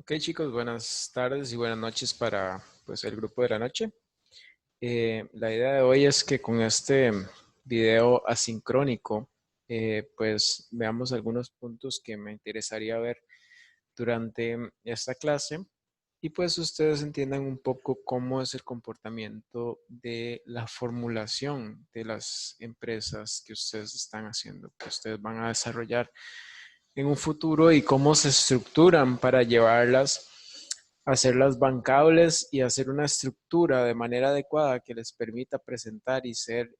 Ok, chicos, buenas tardes y buenas noches para el grupo de la noche. La idea de hoy es que con este video asincrónico veamos algunos puntos que me interesaría ver durante esta clase y pues ustedes entiendan un poco cómo es el comportamiento de la formulación de las empresas que ustedes están haciendo, que ustedes van a desarrollar en un futuro y cómo se estructuran para llevarlas, hacerlas bancables y hacer una estructura de manera adecuada que les permita presentar y ser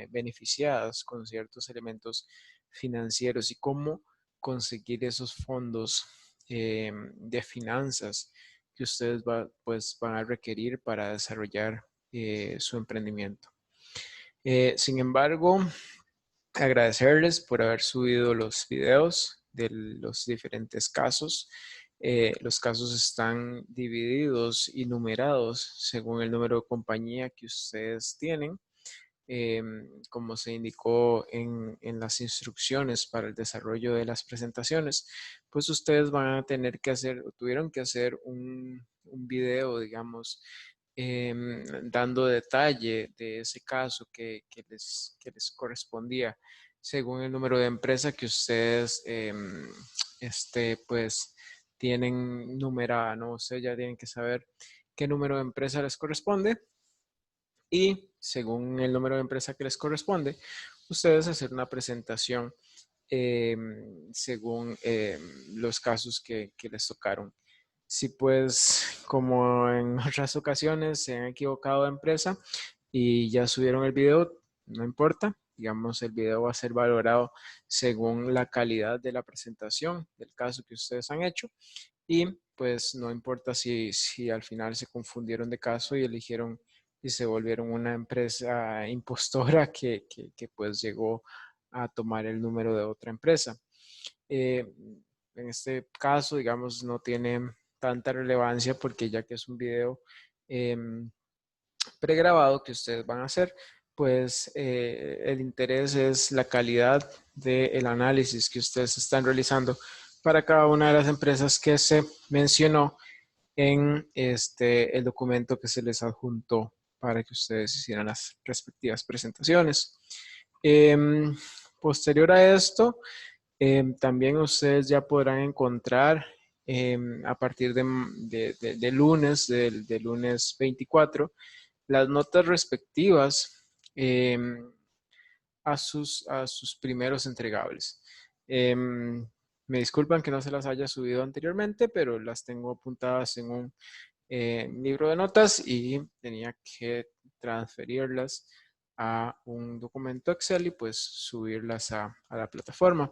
beneficiadas con ciertos elementos financieros y cómo conseguir esos fondos de finanzas que ustedes van a requerir para desarrollar su emprendimiento. Sin embargo, agradecerles por haber subido los videos de los diferentes casos. Los casos están divididos y numerados según el número de compañía que ustedes tienen. Como se indicó en las instrucciones para el desarrollo de las presentaciones, pues ustedes van a tener que hacer, o tuvieron que hacer un video, digamos, dando detalle de ese caso que les correspondía según el número de empresa que ustedes pues tienen numerada, ¿no? Ustedes ya tienen que saber qué número de empresa les corresponde y según el número de empresa que les corresponde, ustedes hacer una presentación según los casos que les tocaron. Si pues como en otras ocasiones se han equivocado de empresa y ya subieron el video, no importa, digamos el video va a ser valorado según la calidad de la presentación del caso que ustedes han hecho y pues no importa si al final se confundieron de caso y eligieron y se volvieron una empresa impostora que pues llegó a tomar el número de otra empresa. Eh, en este caso, digamos, no tiene tanta relevancia porque ya que es un video eh, pregrabado que ustedes van a hacer, pues el interés es la calidad del análisis que ustedes están realizando para cada una de las empresas que se mencionó en el documento que se les adjuntó para que ustedes hicieran las respectivas presentaciones. Eh, Posterior a esto, también ustedes ya podrán encontrar a partir de lunes, del lunes 24, las notas respectivas a sus primeros entregables. Me disculpan que no se las haya subido anteriormente, pero las tengo apuntadas en un libro de notas y tenía que transferirlas a un documento Excel y pues subirlas a la plataforma.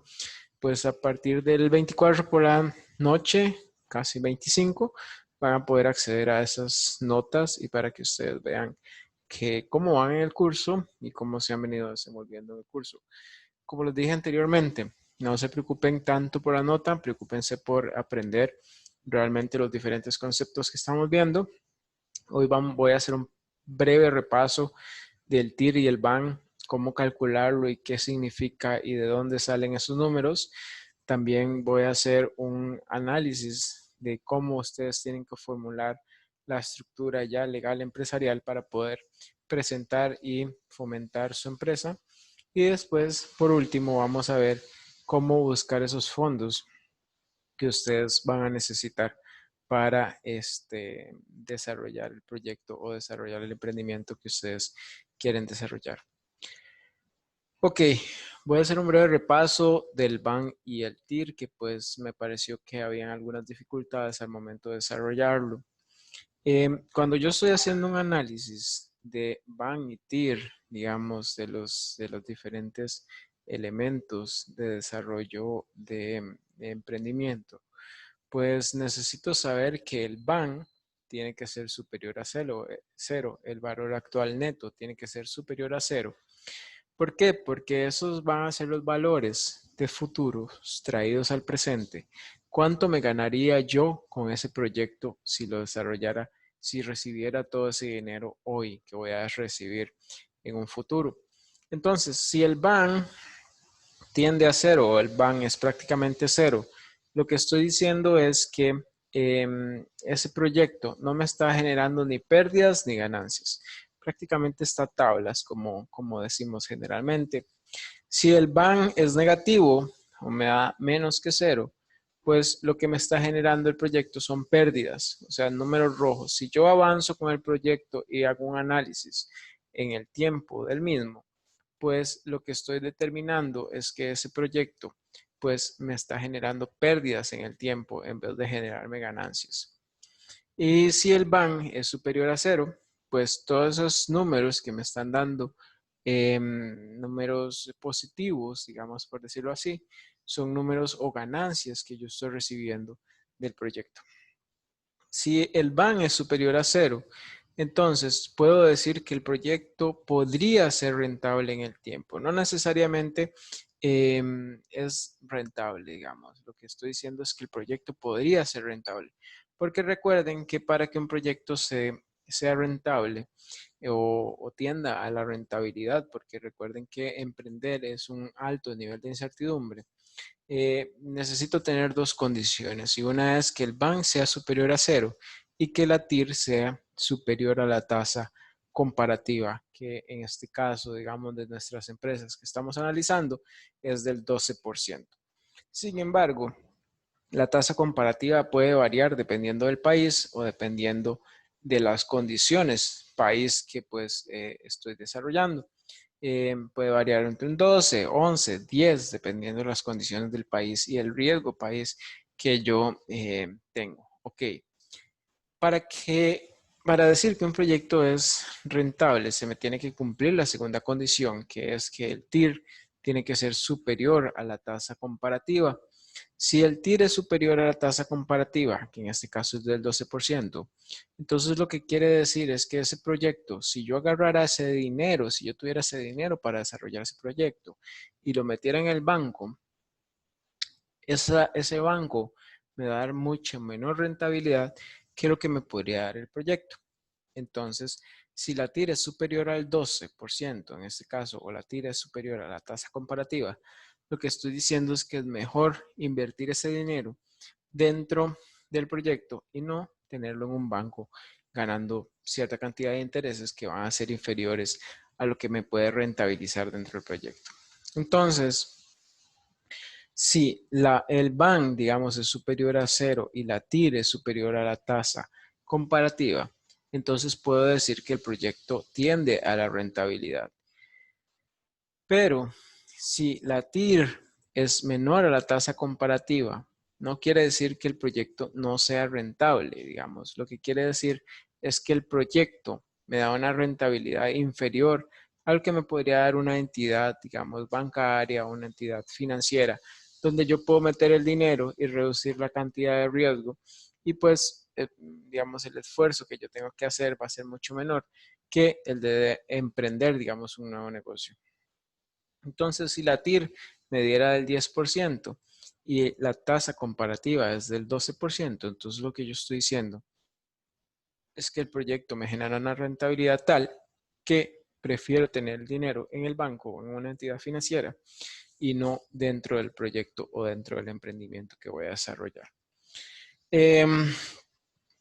Pues a partir del 24 por la noche, casi 25, van a poder acceder a esas notas y para que ustedes vean cómo van en el curso y cómo se han venido desenvolviendo en el curso. Como les dije anteriormente, no se preocupen tanto por la nota, preocúpense por aprender realmente los diferentes conceptos que estamos viendo. Hoy voy a hacer un breve repaso del TIR y el BAN, cómo calcularlo y qué significa y de dónde salen esos números. También voy a hacer un análisis de cómo ustedes tienen que formular la estructura ya legal empresarial para poder presentar y fomentar su empresa. Y después, por último, vamos a ver cómo buscar esos fondos que ustedes van a necesitar para desarrollar el proyecto o desarrollar el emprendimiento que ustedes quieren desarrollar. Ok, voy a hacer un breve repaso del BAN y el TIR, que pues me pareció que habían algunas dificultades al momento de desarrollarlo. Cuando yo estoy haciendo un análisis de BAN y TIR, digamos, de los diferentes elementos de desarrollo de emprendimiento, pues necesito saber que el BAN tiene que ser superior a cero, el valor actual neto tiene que ser superior a cero. ¿Por qué? Porque esos van a ser los valores de futuros traídos al presente. ¿Cuánto me ganaría yo con ese proyecto si lo desarrollara, si recibiera todo ese dinero hoy que voy a recibir en un futuro? Entonces, si el BAN tiende a cero o el BAN es prácticamente cero Lo que estoy diciendo es que ese proyecto no me está generando ni pérdidas ni ganancias. Prácticamente está tablas, como decimos generalmente. Si el BAN es negativo o me da menos que cero, pues lo que me está generando el proyecto son pérdidas, o sea, números rojos. Si yo avanzo con el proyecto y hago un análisis en el tiempo del mismo, pues lo que estoy determinando es que ese proyecto pues me está generando pérdidas en el tiempo en vez de generarme ganancias. Y si el BAN es superior a cero, pues todos esos números que me están dando, números positivos, digamos por decirlo así, son números o ganancias que yo estoy recibiendo del proyecto. Si el BAN es superior a cero, entonces puedo decir que el proyecto podría ser rentable en el tiempo. No necesariamente es rentable, digamos. Lo que estoy diciendo es que el proyecto podría ser rentable. Porque recuerden que para que un proyecto sea rentable o tienda a la rentabilidad, porque recuerden que emprender es un alto nivel de incertidumbre, necesito tener dos condiciones y una es que el BAN sea superior a cero y que la TIR sea superior a la tasa comparativa, que en este caso, digamos, de nuestras empresas que estamos analizando, es del 12%. Sin embargo, la tasa comparativa puede variar dependiendo del país o dependiendo de las condiciones país que pues estoy desarrollando. Puede variar entre un 12, 11, 10, dependiendo de las condiciones del país y el riesgo país que yo tengo. Ok, para para decir que un proyecto es rentable, se me tiene que cumplir la segunda condición, que es que el TIR tiene que ser superior a la tasa comparativa. Si el TIR es superior a la tasa comparativa, que en este caso es del 12%, entonces lo que quiere decir es que ese proyecto, si yo agarrara ese dinero, si yo tuviera ese dinero para desarrollar ese proyecto y lo metiera en el banco, ese banco me va a dar mucha menor rentabilidad que lo que me podría dar el proyecto. Entonces, si la tira es superior al 12% en este caso, o la tira es superior a la tasa comparativa, lo que estoy diciendo es que es mejor invertir ese dinero dentro del proyecto y no tenerlo en un banco ganando cierta cantidad de intereses que van a ser inferiores a lo que me puede rentabilizar dentro del proyecto. Entonces, si el BAN, digamos, es superior a cero y la TIR es superior a la tasa comparativa, entonces puedo decir que el proyecto tiende a la rentabilidad. Pero si la TIR es menor a la tasa comparativa, no quiere decir que el proyecto no sea rentable, digamos. Lo que quiere decir es que el proyecto me da una rentabilidad inferior al que me podría dar una entidad, digamos, bancaria o una entidad financiera, donde yo puedo meter el dinero y reducir la cantidad de riesgo y pues, digamos, el esfuerzo que yo tengo que hacer va a ser mucho menor que el de emprender, digamos, un nuevo negocio. Entonces, si la TIR me diera del 10% y la tasa comparativa es del 12%, entonces lo que yo estoy diciendo es que el proyecto me genera una rentabilidad tal que prefiero tener el dinero en el banco o en una entidad financiera y no dentro del proyecto o dentro del emprendimiento que voy a desarrollar. Em,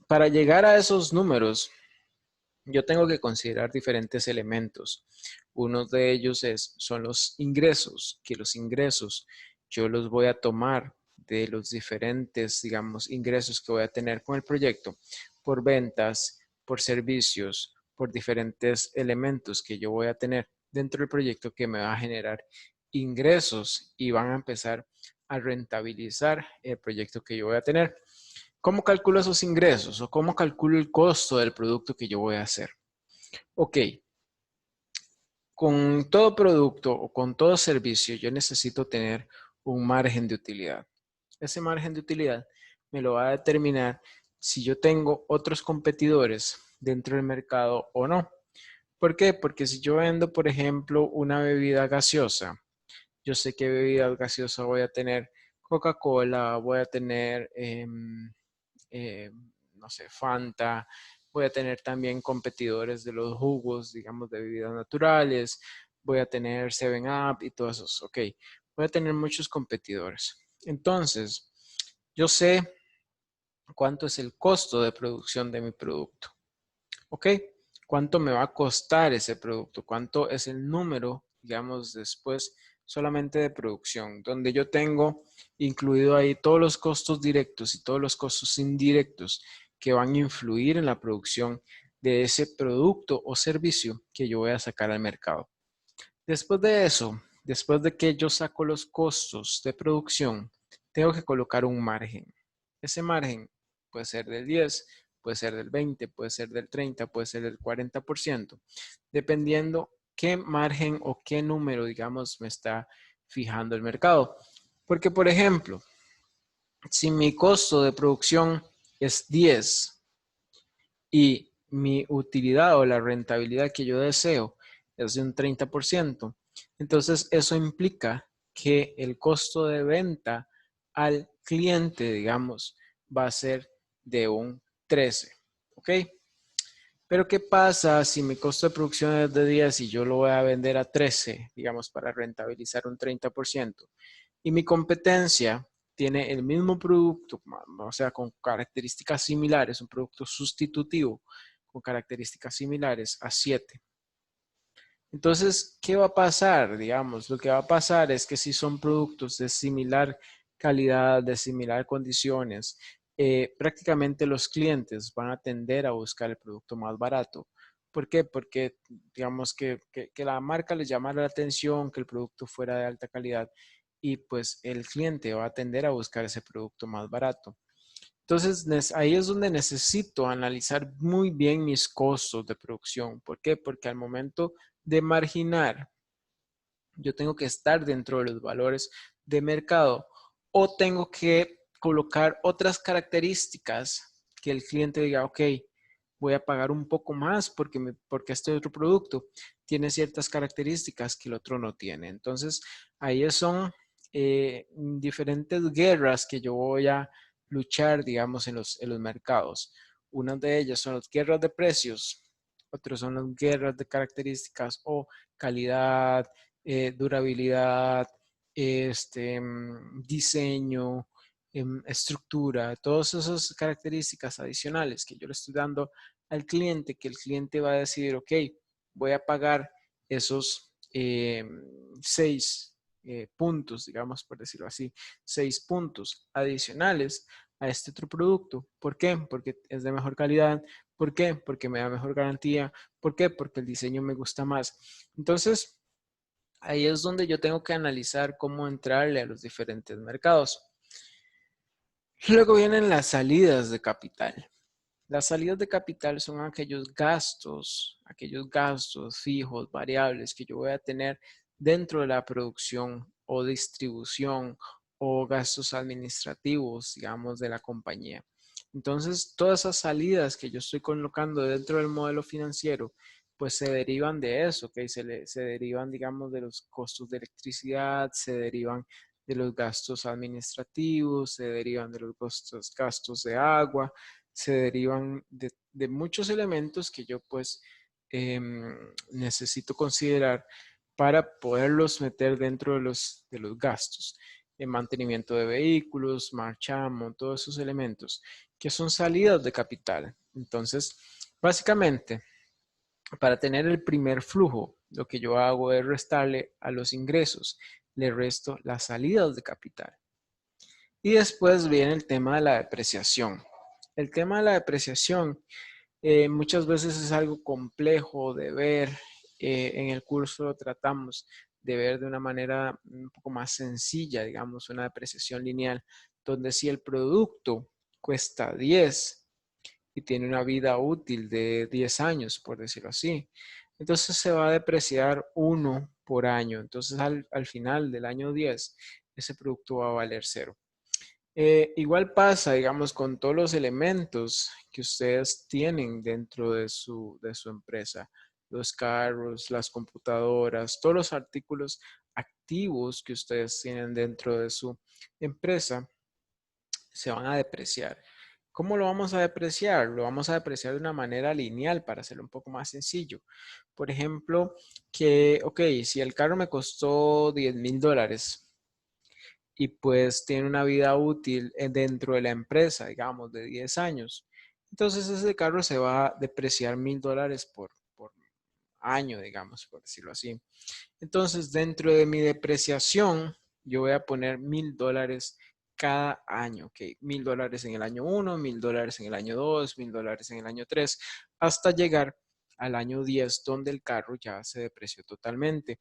para llegar a esos números, yo tengo que considerar diferentes elementos. Uno de ellos son los ingresos, que los ingresos yo los voy a tomar de los diferentes, digamos, ingresos que voy a tener con el proyecto por ventas, por servicios, por diferentes elementos que yo voy a tener dentro del proyecto que me va a generar ingresos y van a empezar a rentabilizar el proyecto que yo voy a tener. ¿Cómo calculo esos ingresos o cómo calculo el costo del producto que yo voy a hacer? Ok, con todo producto o con todo servicio yo necesito tener un margen de utilidad. Ese margen de utilidad me lo va a determinar si yo tengo otros competidores dentro del mercado o no. ¿Por qué? Porque si yo vendo, por ejemplo, una bebida gaseosa, yo sé qué bebida gaseosa voy a tener. Coca-Cola, voy a tener eh, no sé, Fanta, voy a tener también competidores de los jugos, digamos, de bebidas naturales, voy a tener 7-Up y todos esos, ok, voy a tener muchos competidores. Entonces, yo sé cuánto es el costo de producción de mi producto. ¿Ok? ¿Cuánto me va a costar ese producto? ¿Cuánto es el número, digamos, después solamente de producción? Donde yo tengo incluido ahí todos los costos directos y todos los costos indirectos que van a influir en la producción de ese producto o servicio que yo voy a sacar al mercado. Después de eso, después de que yo saco los costos de producción, tengo que colocar un margen. Ese margen puede ser del 10, puede ser del 20, puede ser del 30, puede ser del 40%, dependiendo qué margen o qué número, digamos, me está fijando el mercado. Porque, por ejemplo, si mi costo de producción es 10 y mi utilidad o la rentabilidad que yo deseo es de un 30%, entonces eso implica que el costo de venta al cliente, digamos, va a ser de un 13, ¿ok? Pero ¿qué pasa si mi costo de producción es de 10 y yo lo voy a vender a 13, digamos, para rentabilizar un 30%? Y mi competencia tiene el mismo producto, o sea, con características similares, un producto sustitutivo con características similares a 7. Entonces, ¿qué va a pasar? Digamos, lo que va a pasar es que si son productos de similar calidad, de similar condiciones, prácticamente los clientes van a tender a buscar el producto más barato. ¿Por qué? Porque digamos que la marca les llama la atención, que el producto fuera de alta calidad y pues el cliente va a tender a buscar ese producto más barato. Entonces, ahí es donde necesito analizar muy bien mis costos de producción. ¿Por qué? Porque al momento de marginar, yo tengo que estar dentro de los valores de mercado o tengo que colocar otras características que el cliente diga, ok, voy a pagar un poco más porque este otro producto tiene ciertas características que el otro no tiene. Entonces, ahí son diferentes guerras que yo voy a luchar, digamos, en los mercados. Una de ellas son las guerras de precios, otras son las guerras de características o calidad, durabilidad, diseño, estructura, todas esas características adicionales que yo le estoy dando al cliente, que el cliente va a decidir, ok, voy a pagar esos 6 puntos, digamos por decirlo así, 6 puntos adicionales a este otro producto. ¿Por qué? Porque es de mejor calidad. ¿Por qué? Porque me da mejor garantía. ¿Por qué? Porque el diseño me gusta más. Entonces, ahí es donde yo tengo que analizar cómo entrarle a los diferentes mercados. Luego vienen las salidas de capital. Las salidas de capital son aquellos gastos fijos, variables que yo voy a tener dentro de la producción o distribución o gastos administrativos, digamos, de la compañía. Entonces, todas esas salidas que yo estoy colocando dentro del modelo financiero, pues se derivan de eso, ¿ok? Se derivan, digamos, de los costos de electricidad, se derivan de los gastos administrativos, se derivan de los gastos de agua, se derivan de muchos elementos que yo pues necesito considerar para poderlos meter dentro de los gastos. En mantenimiento de vehículos, marchamo, todos esos elementos que son salidas de capital. Entonces, básicamente, para tener el primer flujo, lo que yo hago es restarle a los ingresos, le resto las salidas de capital. Y después viene el tema de la depreciación. El tema de la depreciación muchas veces es algo complejo de ver. En el curso lo tratamos de ver de una manera un poco más sencilla, digamos, una depreciación lineal, donde si el producto cuesta 10 y tiene una vida útil de 10 años, por decirlo así, entonces se va a depreciar uno por año. Entonces al final del año 10, ese producto va a valer cero. Igual pasa, digamos, con todos los elementos que ustedes tienen dentro de su empresa, los carros, las computadoras, todos los artículos activos que ustedes tienen dentro de su empresa se van a depreciar. ¿Cómo lo vamos a depreciar? Lo vamos a depreciar de una manera lineal para hacerlo un poco más sencillo. Por ejemplo, ok, si el carro me costó $10,000 y pues tiene una vida útil dentro de la empresa, digamos, de 10 años. Entonces ese carro se va a depreciar $1000 por año, digamos, por decirlo así. Entonces, dentro de mi depreciación, yo voy a poner $1000 cada año, ¿ok? $1000 en el año 1, $1000 en el año 2, $1000 en el año 3, hasta llegar al año 10, donde el carro ya se depreció totalmente.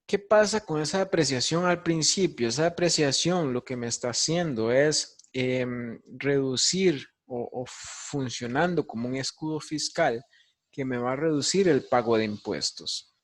¿Qué pasa con esa depreciación al principio? Esa depreciación lo que me está haciendo es reducir o funcionando como un escudo fiscal que me va a reducir el pago de impuestos.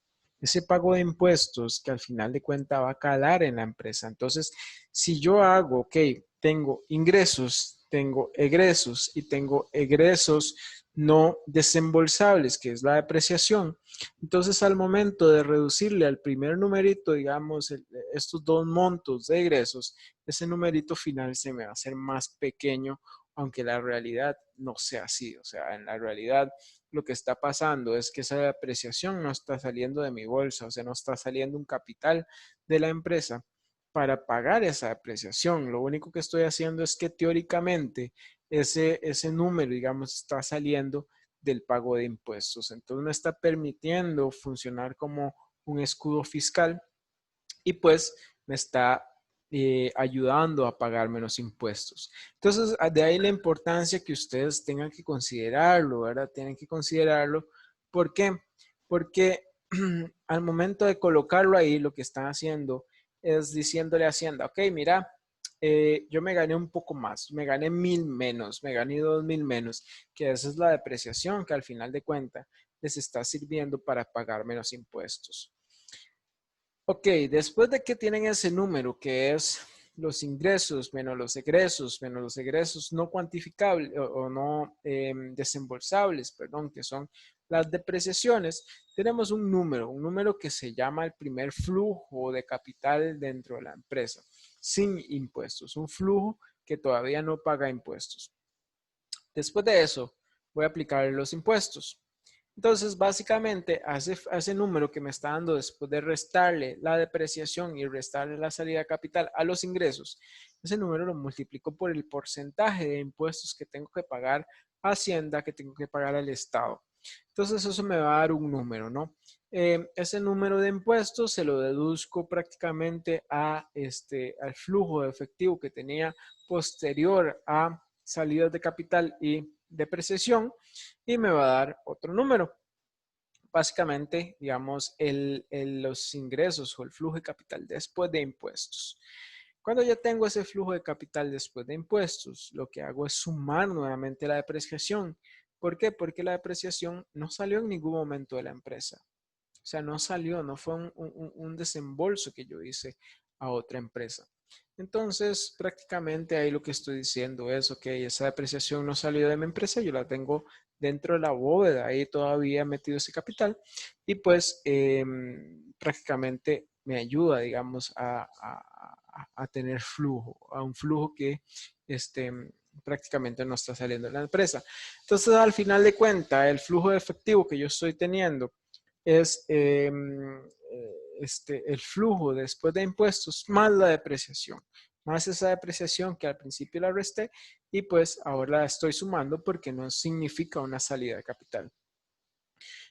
Ese pago de impuestos que al final de cuentas va a calar en la empresa. Entonces, si yo hago, ok, tengo ingresos, tengo egresos y tengo egresos no desembolsables, que es la depreciación. Entonces, al momento de reducirle al primer numerito, digamos, estos dos montos de egresos, ese numerito final se me va a hacer más pequeño, aunque la realidad no sea así. O sea, en la realidad lo que está pasando es que esa depreciación no está saliendo de mi bolsa, o sea, no está saliendo un capital de la empresa para pagar esa depreciación. Lo único que estoy haciendo es que teóricamente ese número, digamos, está saliendo del pago de impuestos. Entonces me está permitiendo funcionar como un escudo fiscal y pues me está ayudando a pagar menos impuestos. Entonces, de ahí la importancia que ustedes tengan que considerarlo, ¿verdad? Tienen que considerarlo. ¿Por qué? Porque al momento de colocarlo ahí, lo que están haciendo es diciéndole a Hacienda, ok, mira, yo me gané un poco más, me gané 1000 menos, me gané 2000 menos, que esa es la depreciación que al final de cuentas les está sirviendo para pagar menos impuestos. Ok, después de que tienen ese número que es los ingresos menos los egresos no cuantificables o no desembolsables, perdón, que son las depreciaciones, tenemos un número que se llama el primer flujo de capital dentro de la empresa, sin impuestos, un flujo que todavía no paga impuestos. Después de eso, voy a aplicar los impuestos. Entonces, básicamente, a ese número que me está dando después de restarle la depreciación y restarle la salida de capital a los ingresos, ese número lo multiplico por el porcentaje de impuestos que tengo que pagar a Hacienda, que tengo que pagar al Estado. Entonces, eso me va a dar un número, ¿no? Ese número de impuestos se lo deduzco prácticamente al flujo de efectivo que tenía posterior a salidas de capital y depreciación y me va a dar otro número. Básicamente, digamos, los ingresos o el flujo de capital después de impuestos. Cuando ya tengo ese flujo de capital después de impuestos, lo que hago es sumar nuevamente la depreciación. ¿Por qué? Porque la depreciación no salió en ningún momento de la empresa. O sea, no salió, no fue un desembolso que yo hice a otra empresa. Entonces, prácticamente ahí lo que estoy diciendo es, ok, esa depreciación no salió de mi empresa, yo la tengo dentro de la bóveda, ahí todavía he metido ese capital y pues prácticamente me ayuda, digamos, a tener flujo, a un flujo que este, prácticamente no está saliendo de la empresa. Entonces, al final de cuentas, el flujo de efectivo que yo estoy teniendo es el flujo después de impuestos más la depreciación, más esa depreciación que al principio la resté y pues ahora la estoy sumando porque no significa una salida de capital.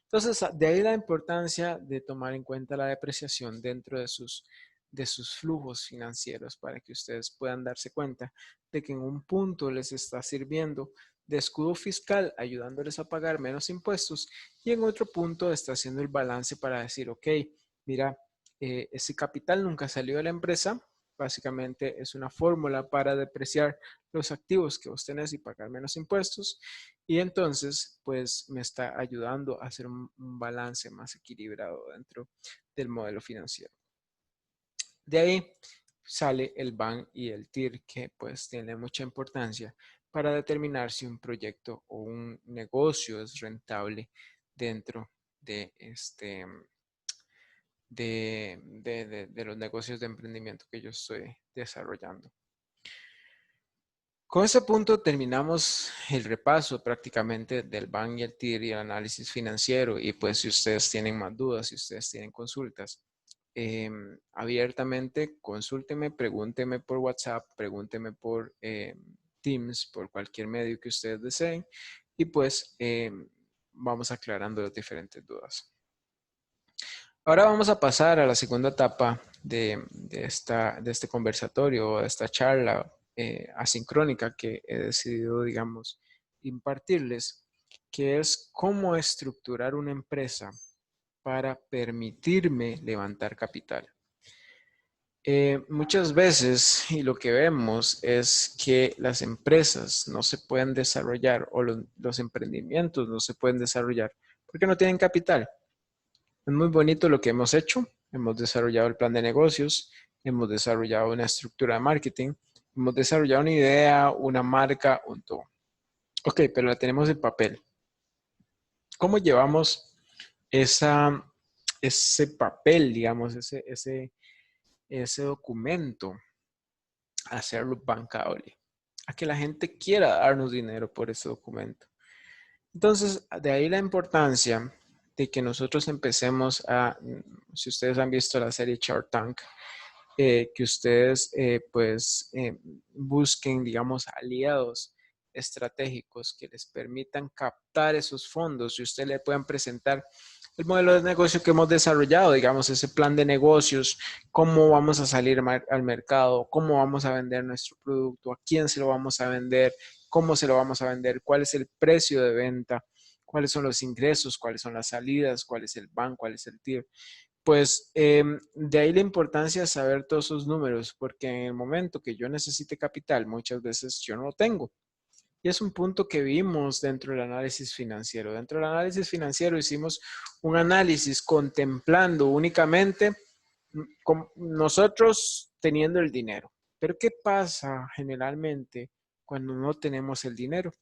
Entonces, de ahí la importancia de tomar en cuenta la depreciación dentro de sus flujos financieros para que ustedes puedan darse cuenta de que en un punto les está sirviendo de escudo fiscal ayudándoles a pagar menos impuestos y en otro punto está haciendo el balance para decir, ok, mira, ese capital nunca salió de la empresa, básicamente es una fórmula para depreciar los activos que vos tenés y pagar menos impuestos y entonces pues me está ayudando a hacer un balance más equilibrado dentro del modelo financiero. De ahí sale el BAN y el TIR que pues tiene mucha importancia para determinar si un proyecto o un negocio es rentable dentro de de los negocios de emprendimiento que yo estoy desarrollando. Con ese punto terminamos el repaso prácticamente del BAN y el TIR y el análisis financiero y pues si ustedes tienen más dudas, si ustedes tienen consultas, abiertamente, consúlteme, pregúnteme por WhatsApp, pregúnteme por Teams, por cualquier medio que ustedes deseen y pues vamos aclarando las diferentes dudas. Ahora vamos a pasar a la segunda etapa de este conversatorio, de esta charla asincrónica que he decidido, digamos, impartirles, que es cómo estructurar una empresa para permitirme levantar capital. Muchas veces, y lo que vemos es que las empresas no se pueden desarrollar o los emprendimientos no se pueden desarrollar porque no tienen capital. Es muy bonito lo que hemos hecho. Hemos desarrollado el plan de negocios, hemos desarrollado una estructura de marketing, hemos desarrollado una idea, una marca, un todo. Ok, pero la tenemos en papel. ¿Cómo llevamos ese papel, digamos, ese documento a hacerlo bancable? A que la gente quiera darnos dinero por ese documento. Entonces, de ahí la importancia de que nosotros empecemos si ustedes han visto la serie Shark Tank, que ustedes busquen, digamos, aliados estratégicos que les permitan captar esos fondos y ustedes le puedan presentar el modelo de negocio que hemos desarrollado, digamos, ese plan de negocios, cómo vamos a salir al mercado, cómo vamos a vender nuestro producto, a quién se lo vamos a vender, cómo se lo vamos a vender, cuál es el precio de venta, cuáles son los ingresos, cuáles son las salidas, cuál es el banco, cuál es el TIR. Pues de ahí la importancia de saber todos esos números, porque en el momento que yo necesite capital, muchas veces yo no lo tengo. Y es un punto que vimos dentro del análisis financiero. Dentro del análisis financiero hicimos un análisis contemplando únicamente con nosotros teniendo el dinero. Pero ¿qué pasa generalmente cuando no tenemos el dinero?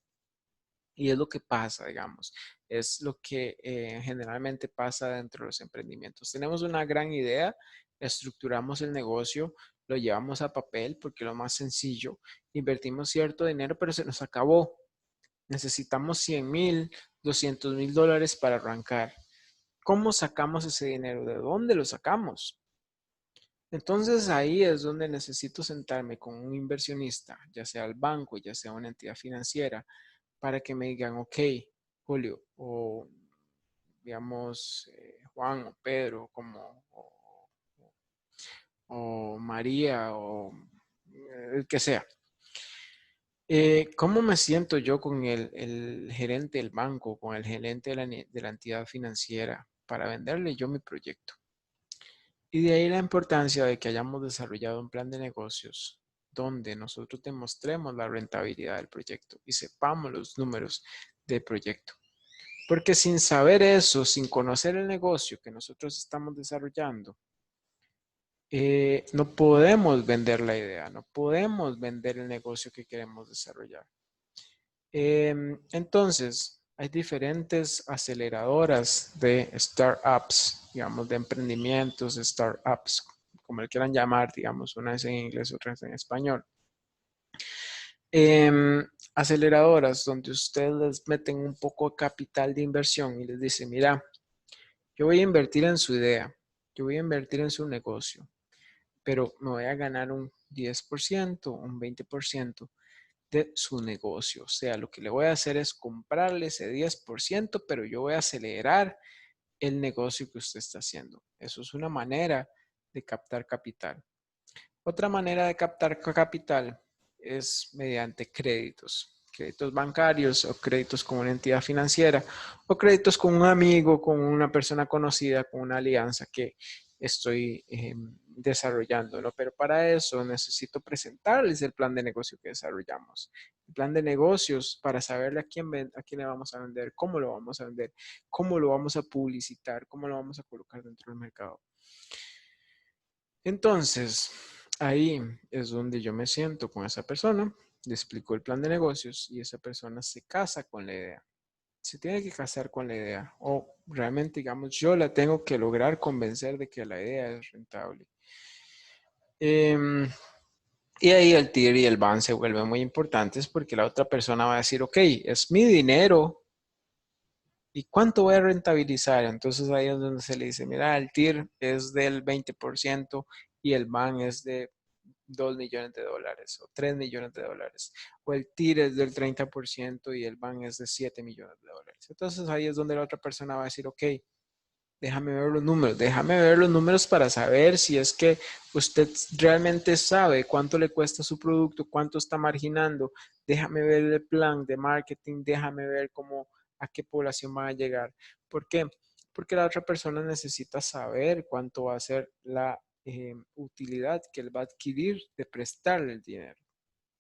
Y es lo que pasa, digamos, es lo que generalmente pasa dentro de los emprendimientos. Tenemos una gran idea, estructuramos el negocio, lo llevamos a papel porque es lo más sencillo, invertimos cierto dinero, pero se nos acabó. Necesitamos 100,000, 200,000 dólares para arrancar. ¿Cómo sacamos ese dinero? ¿De dónde lo sacamos? Entonces ahí es donde necesito sentarme con un inversionista, ya sea el banco, ya sea una entidad financiera, para que me digan, ok, Julio, o digamos Juan o Pedro, o María, o el que sea. ¿Cómo me siento yo con el gerente del banco, con el gerente de la entidad financiera para venderle yo mi proyecto? Y de ahí la importancia de que hayamos desarrollado un plan de negocios donde nosotros demostremos la rentabilidad del proyecto y sepamos los números del proyecto. Porque sin saber eso, sin conocer el negocio que nosotros estamos desarrollando, no podemos vender la idea, no podemos vender el negocio que queremos desarrollar. Entonces, hay diferentes aceleradoras de startups, digamos, de emprendimientos, startups, como le quieran llamar, digamos, una es en inglés, otra es en español. Aceleradoras donde ustedes les meten un poco de capital de inversión y les dicen, mira, yo voy a invertir en su idea, yo voy a invertir en su negocio, pero me voy a ganar un 10%, un 20% de su negocio. O sea, lo que le voy a hacer es comprarle ese 10%, pero yo voy a acelerar el negocio que usted está haciendo. Eso es una manera de captar capital. Otra manera de captar capital es mediante créditos bancarios o créditos con una entidad financiera o créditos con un amigo, con una persona conocida, con una alianza que estoy desarrollando, ¿no? Pero para eso necesito presentarles el plan de negocio que desarrollamos. El plan de negocios para saberle a quién le vamos a vender, cómo lo vamos a vender, cómo lo vamos a publicitar, cómo lo vamos a colocar dentro del mercado. Entonces, ahí es donde yo me siento con esa persona, le explico el plan de negocios y esa persona se casa con la idea. Se tiene que casar con la idea o realmente, digamos, yo la tengo que lograr convencer de que la idea es rentable. Y ahí el TIR y el BAN se vuelven muy importantes porque la otra persona va a decir, ok, es mi dinero, ¿Y cuánto voy a rentabilizar? Entonces ahí es donde se le dice, mira, el TIR es del 20% y el BAN es de 2 millones de dólares o 3 millones de dólares. O el TIR es del 30% y el BAN es de 7 millones de dólares. Entonces ahí es donde la otra persona va a decir, ok, déjame ver los números para saber si es que usted realmente sabe cuánto le cuesta su producto, cuánto está marginando, déjame ver el plan de marketing, déjame ver cómo, a qué población van a llegar. ¿Por qué? Porque la otra persona necesita saber cuánto va a ser la utilidad que él va a adquirir de prestarle el dinero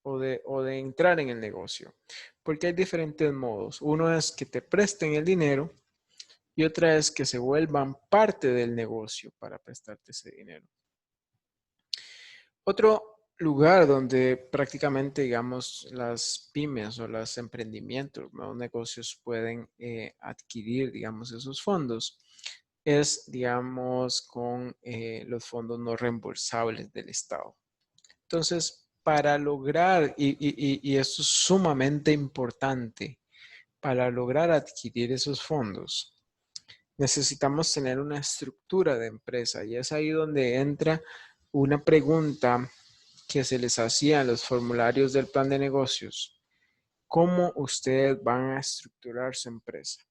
o de entrar en el negocio. Porque hay diferentes modos. Uno es que te presten el dinero y otra es que se vuelvan parte del negocio para prestarte ese dinero. Otro lugar donde prácticamente, digamos, las pymes o los emprendimientos, los negocios pueden adquirir, digamos, esos fondos es, digamos, con los fondos no reembolsables del Estado. Entonces, para lograr, y esto es sumamente importante, para lograr adquirir esos fondos, necesitamos tener una estructura de empresa y es ahí donde entra una pregunta que se les hacía en los formularios del plan de negocios. ¿Cómo ustedes van a estructurar su empresa?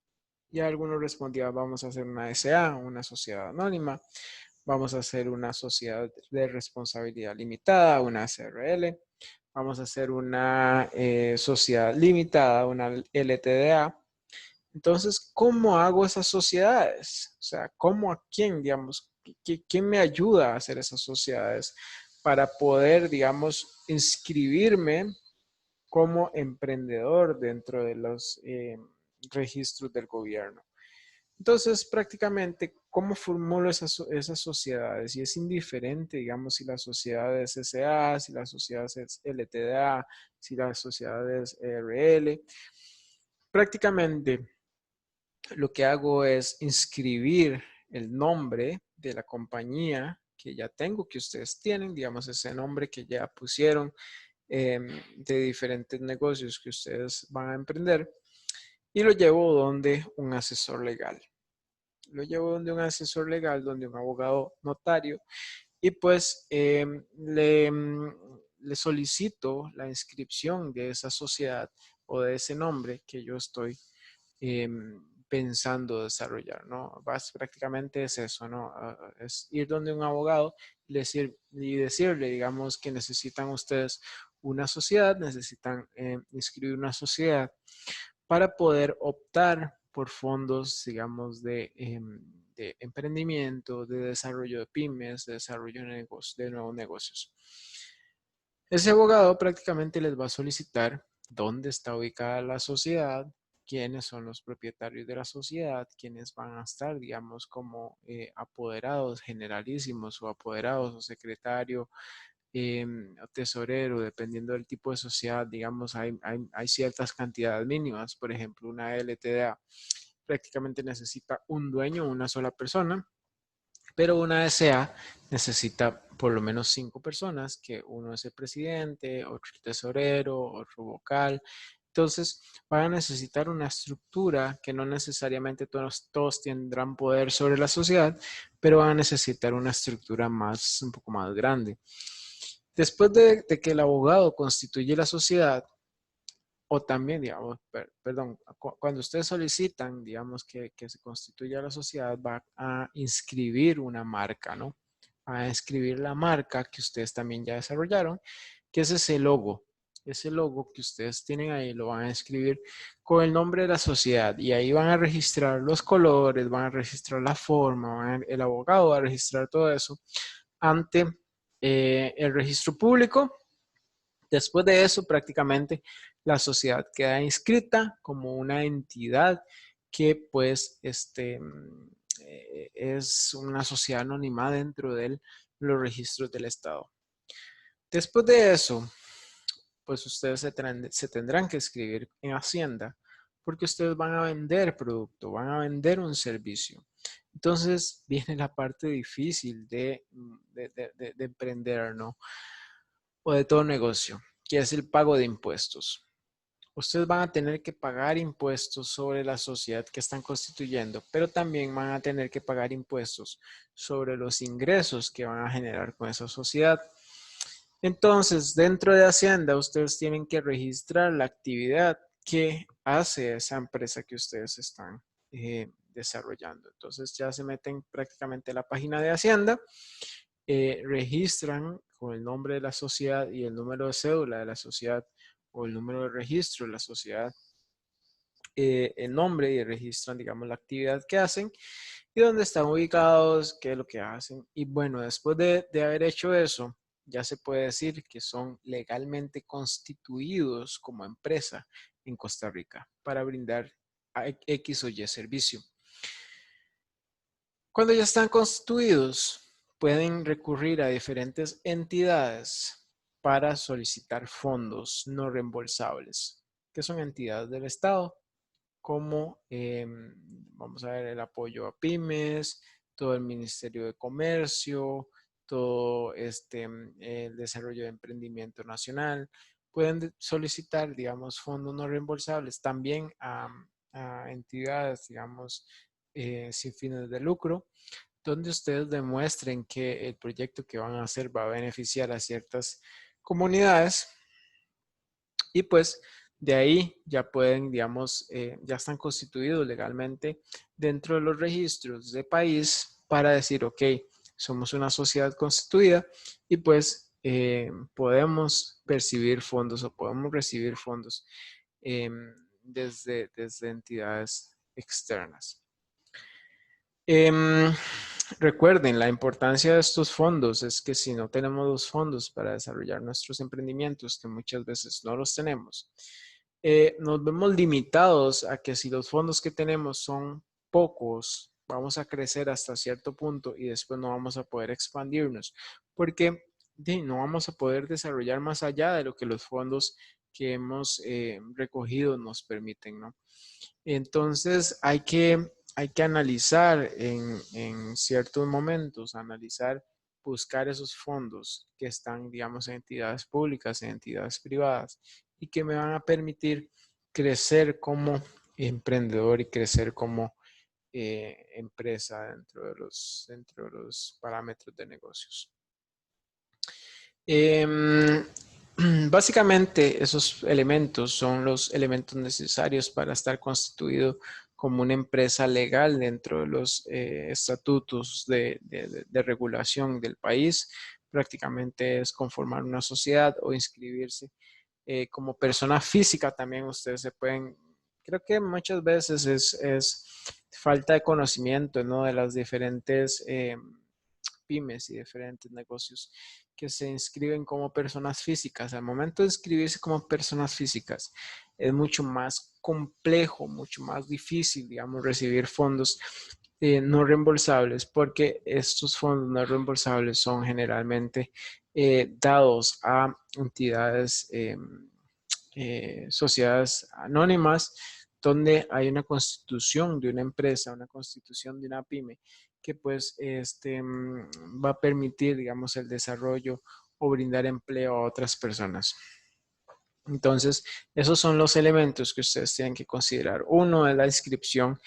Y algunos respondían, vamos a hacer una SA, una sociedad anónima, vamos a hacer una sociedad de responsabilidad limitada, una SRL, vamos a hacer una sociedad limitada, una LTDA. Entonces, ¿cómo hago esas sociedades? O sea, ¿cómo a quién, digamos, quién me ayuda a hacer esas sociedades para poder, digamos, inscribirme como emprendedor dentro de los registros del gobierno? Entonces, prácticamente, ¿cómo formulo esas sociedades? Y es indiferente, digamos, si la sociedad es SA, si la sociedad es LTDA, si la sociedad es RL. Prácticamente, lo que hago es inscribir el nombre de la compañía que ya tengo, que ustedes tienen, digamos, ese nombre que ya pusieron de diferentes negocios que ustedes van a emprender, y lo llevo donde un asesor legal. Lo llevo donde un asesor legal, donde un abogado notario, y pues le solicito la inscripción de esa sociedad o de ese nombre que yo estoy pensando desarrollar, ¿no? Prácticamente es eso, ¿no? Es ir donde un abogado y decirle, digamos, que necesitan ustedes una sociedad, necesitan inscribir una sociedad para poder optar por fondos, digamos, de emprendimiento, de desarrollo de pymes, de desarrollo de nuevos negocios. Ese abogado prácticamente les va a solicitar dónde está ubicada la sociedad, quiénes son los propietarios de la sociedad, quiénes van a estar, digamos, como apoderados generalísimos o apoderados o secretario o tesorero, dependiendo del tipo de sociedad, digamos, hay ciertas cantidades mínimas. Por ejemplo, una LTDA prácticamente necesita un dueño, una sola persona, pero una SA necesita por lo menos 5 personas, que uno es el presidente, otro el tesorero, otro vocal. Entonces, van a necesitar una estructura que no necesariamente todos tendrán poder sobre la sociedad, pero van a necesitar una estructura un poco más grande. Después de que el abogado constituye la sociedad, o también, digamos, perdón, cuando ustedes solicitan, digamos, que se constituya la sociedad, va a inscribir una marca, ¿no? Va a inscribir la marca que ustedes también ya desarrollaron, que es ese logo. Ese logo que ustedes tienen ahí lo van a escribir con el nombre de la sociedad y ahí van a registrar los colores, van a registrar la forma, el abogado va a registrar todo eso ante el registro público. Después de eso, prácticamente la sociedad queda inscrita como una entidad que pues es una sociedad anónima dentro de los registros del Estado. Después de eso, pues ustedes se tendrán que inscribir en Hacienda porque ustedes van a vender producto, van a vender un servicio. Entonces viene la parte difícil de emprender, ¿no? O de todo negocio, que es el pago de impuestos. ustedes van a tener que pagar impuestos sobre la sociedad que están constituyendo, pero también van a tener que pagar impuestos sobre los ingresos que van a generar con esa sociedad. Entonces, dentro de Hacienda, ustedes tienen que registrar la actividad que hace esa empresa que ustedes están desarrollando. Entonces, ya se meten prácticamente a la página de Hacienda, registran con el nombre de la sociedad y el número de cédula de la sociedad o el número de registro de la sociedad, el nombre, y registran, digamos, la actividad que hacen y dónde están ubicados, qué es lo que hacen. Y bueno, después de haber hecho eso, ya se puede decir que son legalmente constituidos como empresa en Costa Rica para brindar X o Y servicio. Cuando ya están constituidos, pueden recurrir a diferentes entidades para solicitar fondos no reembolsables, que son entidades del Estado, como, vamos a ver, el apoyo a pymes, todo el Ministerio de Comercio, todo el desarrollo de emprendimiento nacional. Pueden solicitar, digamos, fondos no reembolsables también a entidades, digamos, sin fines de lucro, donde ustedes demuestren que el proyecto que van a hacer va a beneficiar a ciertas comunidades y pues de ahí ya pueden, digamos, ya están constituidos legalmente dentro de los registros de país para decir, ok, somos una sociedad constituida y pues podemos percibir fondos o podemos recibir fondos desde entidades externas. Em, Recuerden, la importancia de estos fondos es que si no tenemos los fondos para desarrollar nuestros emprendimientos, que muchas veces no los tenemos, nos vemos limitados a que si los fondos que tenemos son pocos, vamos a crecer hasta cierto punto y después no vamos a poder expandirnos, porque no vamos a poder desarrollar más allá de lo que los fondos que hemos recogido nos permiten, ¿no? Entonces hay que analizar en ciertos momentos, analizar, buscar esos fondos que están, digamos, en entidades públicas, en entidades privadas y que me van a permitir crecer como emprendedor y crecer como empresa dentro de los parámetros de negocios. Em, Básicamente, esos elementos son los elementos necesarios para estar constituido como una empresa legal dentro de los estatutos de regulación del país. Prácticamente es conformar una sociedad o inscribirse como persona física. También ustedes se pueden, creo que muchas veces es falta de conocimiento, ¿no? De las diferentes pymes y diferentes negocios que se inscriben como personas físicas. Al momento de inscribirse como personas físicas, es mucho más complejo, mucho más difícil, digamos, recibir fondos no reembolsables, porque estos fondos no reembolsables son generalmente dados a entidades, sociedades anónimas, donde hay una constitución de una empresa, una constitución de una pyme, que pues va a permitir, digamos, el desarrollo o brindar empleo a otras personas. Entonces, esos son los elementos que ustedes tienen que considerar. Uno es la inscripción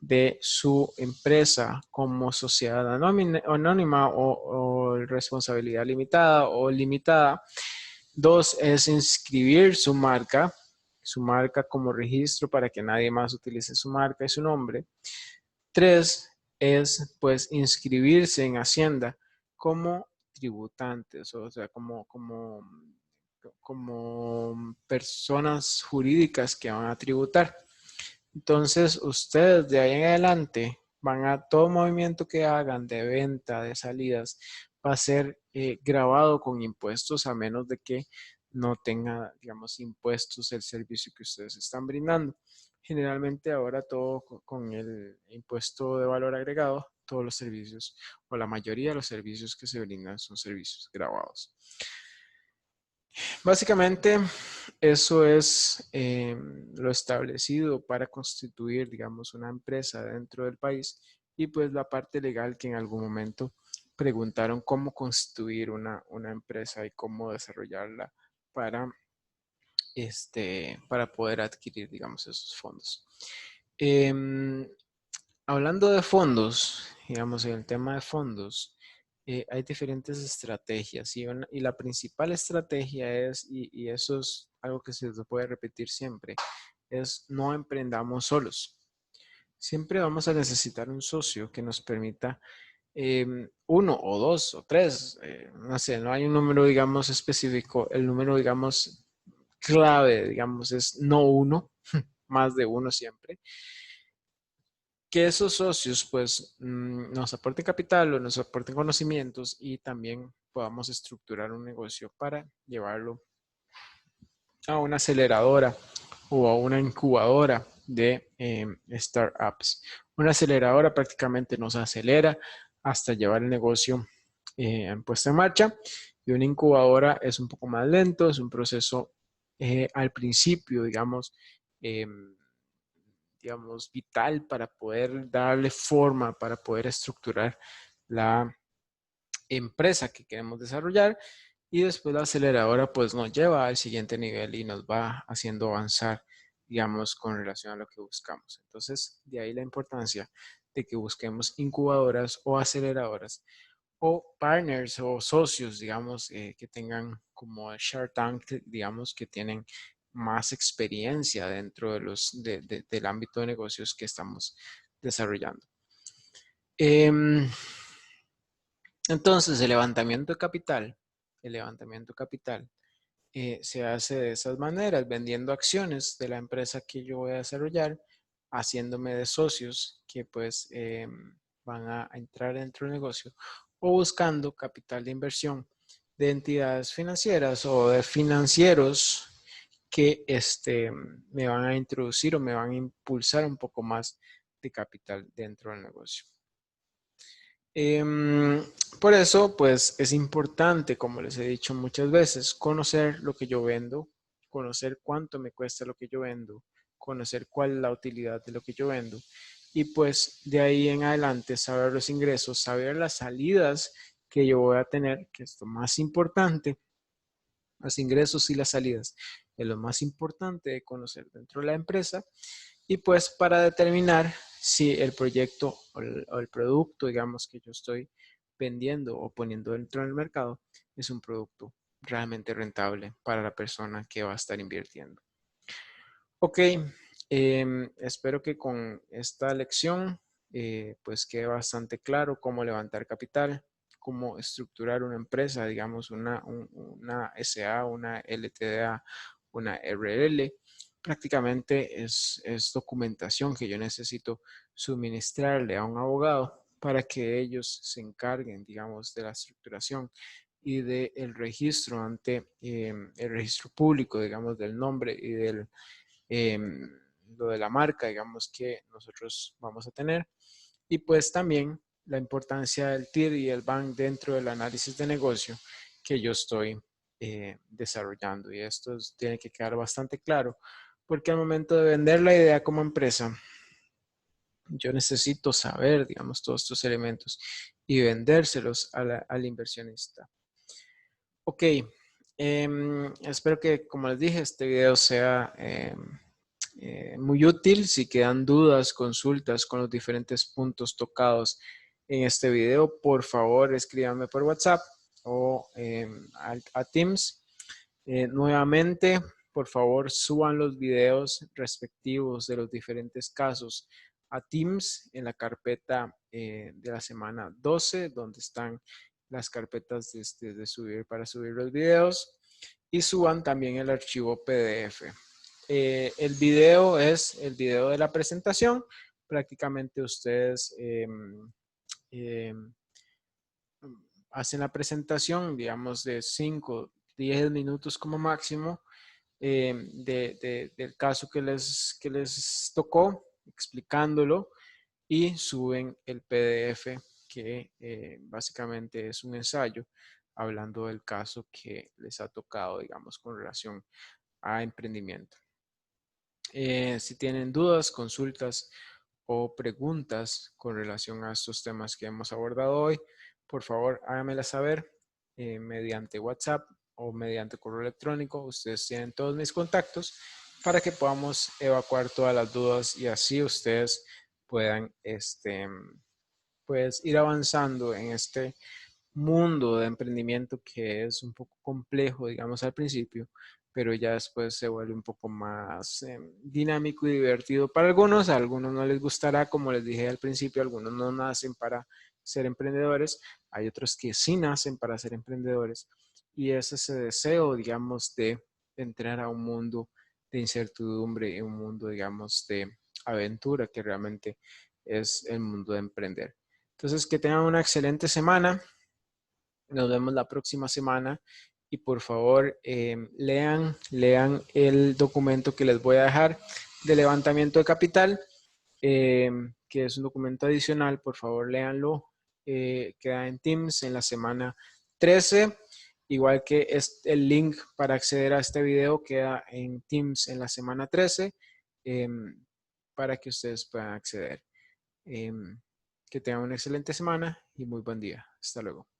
de su empresa como sociedad anónima o responsabilidad limitada o limitada. Dos es inscribir su marca como registro para que nadie más utilice su marca y su nombre. Tres es pues inscribirse en Hacienda como tributantes, o sea, como personas jurídicas que van a tributar. Entonces, ustedes de ahí en adelante van a todo movimiento que hagan de venta, de salidas, va a ser grabado con impuestos a menos de que no tenga, digamos, impuestos el servicio que ustedes están brindando. Generalmente ahora todo con el impuesto de valor agregado, todos los servicios o la mayoría de los servicios que se brindan son servicios grabados. Básicamente, eso es lo establecido para constituir, digamos, una empresa dentro del país y pues la parte legal que en algún momento preguntaron cómo constituir una empresa y cómo desarrollarla para para poder adquirir, digamos, esos fondos. Em, Hablando de fondos, digamos, en el tema de fondos, hay diferentes estrategias y la principal estrategia es, y eso es algo que se puede repetir siempre, es no emprendamos solos. Siempre vamos a necesitar un socio que nos permita uno o dos o tres, no sé, no hay un número, digamos, específico. El número, digamos, clave, digamos, es no uno, más de uno siempre. Que esos socios, pues, nos aporten capital o nos aporten conocimientos y también podamos estructurar un negocio para llevarlo a una aceleradora o a una incubadora de startups. Una aceleradora prácticamente nos acelera hasta llevar el negocio puesto en marcha y una incubadora es un poco más lento, es un proceso al principio, eh, digamos, vital para poder darle forma, para poder estructurar la empresa que queremos desarrollar y después la aceleradora pues nos lleva al siguiente nivel y nos va haciendo avanzar, digamos, con relación a lo que buscamos. Entonces, de ahí la importancia de que busquemos incubadoras o aceleradoras o partners o socios, digamos, que tengan como Shark Tank, digamos, que tienen más experiencia dentro del ámbito de negocios que estamos desarrollando. Em, entonces, el levantamiento de capital se hace de esas maneras, vendiendo acciones de la empresa que yo voy a desarrollar, haciéndome de socios que pues van a entrar dentro del negocio o buscando capital de inversión de entidades financieras o de financieros que me van a introducir o me van a impulsar un poco más de capital dentro del negocio. Em, por eso, pues es importante, como les he dicho muchas veces, conocer lo que yo vendo, conocer cuánto me cuesta lo que yo vendo, conocer cuál es la utilidad de lo que yo vendo y pues de ahí en adelante saber los ingresos, saber las salidas que yo voy a tener, que es lo más importante, los ingresos y las salidas es lo más importante de conocer dentro de la empresa y pues para determinar si el proyecto o el producto, digamos, que yo estoy vendiendo o poniendo dentro del mercado es un producto realmente rentable para la persona que va a estar invirtiendo. Ok, espero que con esta lección pues quede bastante claro cómo levantar capital, cómo estructurar una empresa, digamos una SA, una LTDA, una RL. Prácticamente es documentación que yo necesito suministrarle a un abogado para que ellos se encarguen, digamos, de la estructuración y del registro ante el registro público, digamos, del nombre y del eh, lo de la marca, digamos, que nosotros vamos a tener. Y pues también la importancia del TIR y el BAN dentro del análisis de negocio que yo estoy desarrollando. Y esto tiene que quedar bastante claro, porque al momento de vender la idea como empresa, yo necesito saber, digamos, todos estos elementos y vendérselos al inversionista. Ok, espero que, como les dije, este video sea muy útil. Si quedan dudas, consultas con los diferentes puntos tocados en este video, por favor escríbanme por WhatsApp o a Teams. Nuevamente, por favor, suban los videos respectivos de los diferentes casos a Teams en la carpeta de la semana 12, donde están las carpetas de subir para subir los videos y suban también el archivo PDF. El video es el video de la presentación. Prácticamente ustedes eh, hacen la presentación, digamos, de 5, 10 minutos como máximo del caso que les tocó, explicándolo y suben el PDF que básicamente es un ensayo hablando del caso que les ha tocado, digamos, con relación a emprendimiento. Si tienen dudas, consultas o preguntas con relación a estos temas que hemos abordado hoy, por favor háganmelas saber mediante WhatsApp o mediante correo electrónico. Ustedes tienen todos mis contactos para que podamos evacuar todas las dudas y así ustedes puedan pues, ir avanzando en este mundo de emprendimiento que es un poco complejo, digamos, al principio, pero ya después se vuelve un poco más dinámico y divertido para algunos. A algunos no les gustará, como les dije al principio, algunos no nacen para ser emprendedores, hay otros que sí nacen para ser emprendedores y es ese deseo, digamos, de entrar a un mundo de incertidumbre, un mundo, digamos, de aventura que realmente es el mundo de emprender. Entonces, que tengan una excelente semana. Nos vemos la próxima semana y por favor lean el documento que les voy a dejar de levantamiento de capital, que es un documento adicional. Por favor, léanlo. Queda en Teams en la semana 13. Igual que el link para acceder a este video queda en Teams en la semana 13 para que ustedes puedan acceder. Que tengan una excelente semana y muy buen día. Hasta luego.